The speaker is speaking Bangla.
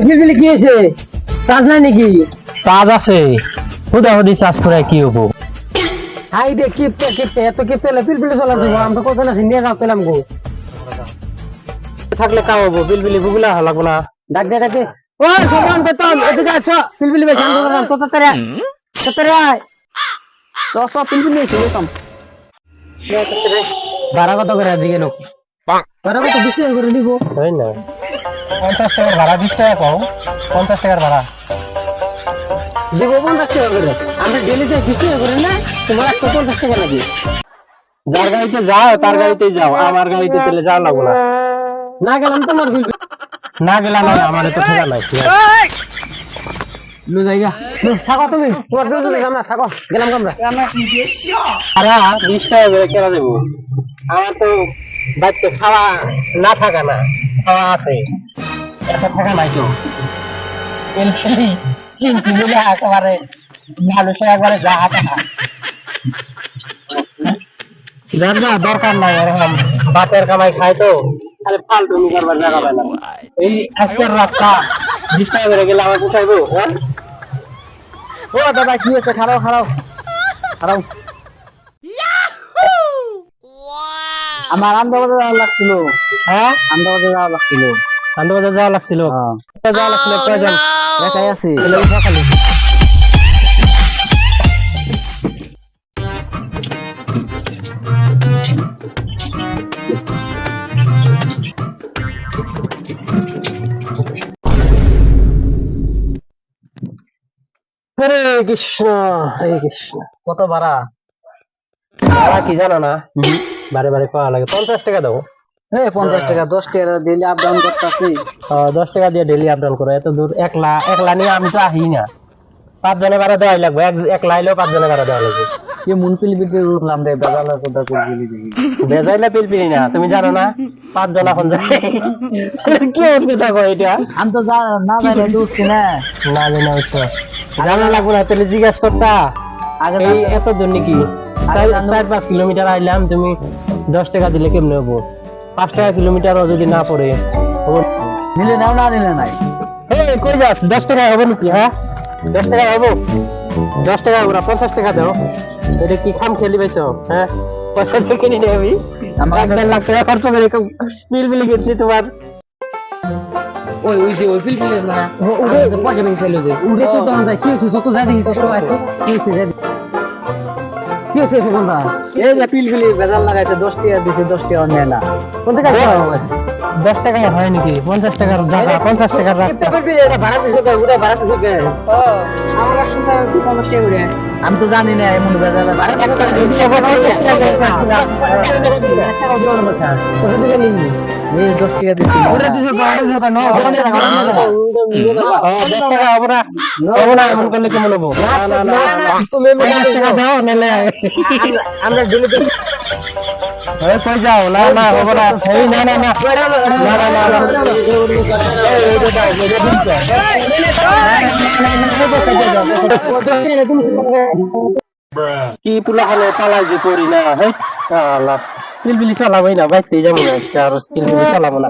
পিলপিলি কি হয়েছে? কাজ নাই নাকি? কাজ আছে, হুদাহুদি চাষ করে কি হবো? হাই রে কিপটে কিপটে এত কিপটে হলে পিলপিলি চলা যাবো। আমরা কত না নিয়ে যাও পেলাম গো। থাকলে কাম হবো, পিলপিলি বুগুলা লাগবো না। ডাক দে ডাক দে। ও সবান বেতন এদিকে আছো। পিলপিলি ভাই শান্ত করান তো তাড়াতাড়ি আয়। চ পিলপিলি এসে বেতন। ভাড়া কত করে আজকে লোক? ভাড়া কত 20 টাকা করে নিব। তাই না, 50 টাকার ভাড়া 20 টাকা কও, 50 টাকার ভাড়া দিব 50 টাকা করে। আমরা ডেলি যাই 20 টাকা করে না, তোমার 150 টাকা লাগে। যার গাড়িতে যাও তার গাড়িতেই যাও, আমার গাড়িতে চলে যাওয়া লাগবো না। না গেলাম তোমার পিলপিলি না গেলাম না, আমার তো ঠেকা নাই। লো জায়গা থাকো তুমি, তোমার পিলপিলি আমরা থাকো, গেলাম আমরা। ভাড়া 20 টাকা করে কেনা দেবো? আমার তো বাড়িতে খাওয়া না থাকা না, খাওয়া আছে, এত টাকা নাই তো। পিলপিলি কিনছি বলে একেবারে মানুষের একবারে যা টাকা যার না দরকার নাই, এরকম বাতের কামাই খায় তো খালি ফালতু করবার জায়গা পায় না। এই আজকের রাস্তা 20 টাকা করে গেলে আমার পোষাইবো? হ্যাঁ, ও দাদা কি হয়েছে? খারাও খারাও খারাও। আমার আন্দাবাদে যাওয়া লাগছিল। হ্যাঁ আন্দাবাদে যাওয়া লাগছিল। আন্দোলনে যাওয়া লাগছিল, যাওয়া লাগছিল প্রয়োজন। একাই আছি। খালি হরে কৃষ্ণ হরে কৃষ্ণ। কত ভাড়া? ভাড়া কি জানো না? বারে বারে পাওয়া লাগে। 50 টাকা দাও। 50 টাকা 10 টাকা দিলে আপ ডাউন করতেছি। 10 টাকা দিয়ে ডেলি আপ ডাউন করো, এত দূর একলা একলা নিয়ে আমি তো আহি না। 5 জনের ভাড়া দেওয়াই লাগবে, একলা আইলেও 5 জনের ভাড়া দেওয়া লাগবে। কি মন পিলপিলি উঠলাম রে, বেজালা চোদা পিলপিলি দেখি। বেজাইলে পিলপিলি না, তুমি জানো না 5 জন এখন যায়। কি কথা কয় এটা? আমি তো না জানি উঠছি না। না জানি না উঠছো, জানা লাগবে না, তাহলে জিজ্ঞাসা করতা আগে এই এত দূর নাকি? 4-5 কিলোমিটার আইলাম, তুমি 10 টাকা দিলে কেমনে হবো? 5 টাকা কিলোমিটারও যদি না পড়ে নিলে নাও না নিলে নাই। এই কই যাস? 10 টাকা হবে নাকি? হ্যাঁ 10 টাকা হবো? 10 টাকা হবে না, 50 টাকা দাও। এটা কি খাম খেলি পাইছো? হ্যাঁ, পয়সা তো কিনে নিয়ে আমি 1.5 লাখ টাকা খরচ করে পিলপিলি কিনছি তোমার। ওই ওই যে ওই পিলপিলি না উড়ে পয়সা বেশি চাইলো যে উড়ে তো দন যায়। কি হয়েছে? যত যাই দেখি তত আছে। কি হয়েছে? কি হয়েছে সুগন্ধা? এই যে পিলপিলি বেজাল লাগাইছে 10 টাকা দিছে, 10 টাকা নেয় না। কোন থেকে আসছে? 10 টাকায় হয় নাকি? 50 টাকার জায়গা 50 টাকার রাস্তা। ভাড়া দিছো কে? উড়ে ভাড়া দিছো কে? আমার শুনতে 50 টাকা করে। আমি তো জানি না এমন বেজাল ভাড়া কত টাকা দিছো? এই 10 টাকা দিছি। ওরে দিছো ভাড়া দিছো কেন? 10 টাকা হবে না, হবে না, এমন করলে কেমন হবো? না না না, তুমি 50 টাকা দাও নাহলে আমরা দিলে তো এই কই যাও? না না হবে না, এই না না না না না কি পুলা হলে পালাই যে করি না। হ্যাঁ আল্লাহ, পিলপিলি চালাবোই না, বাইতে যাবো না আজকে, আর পিলপিলি চালাবো না।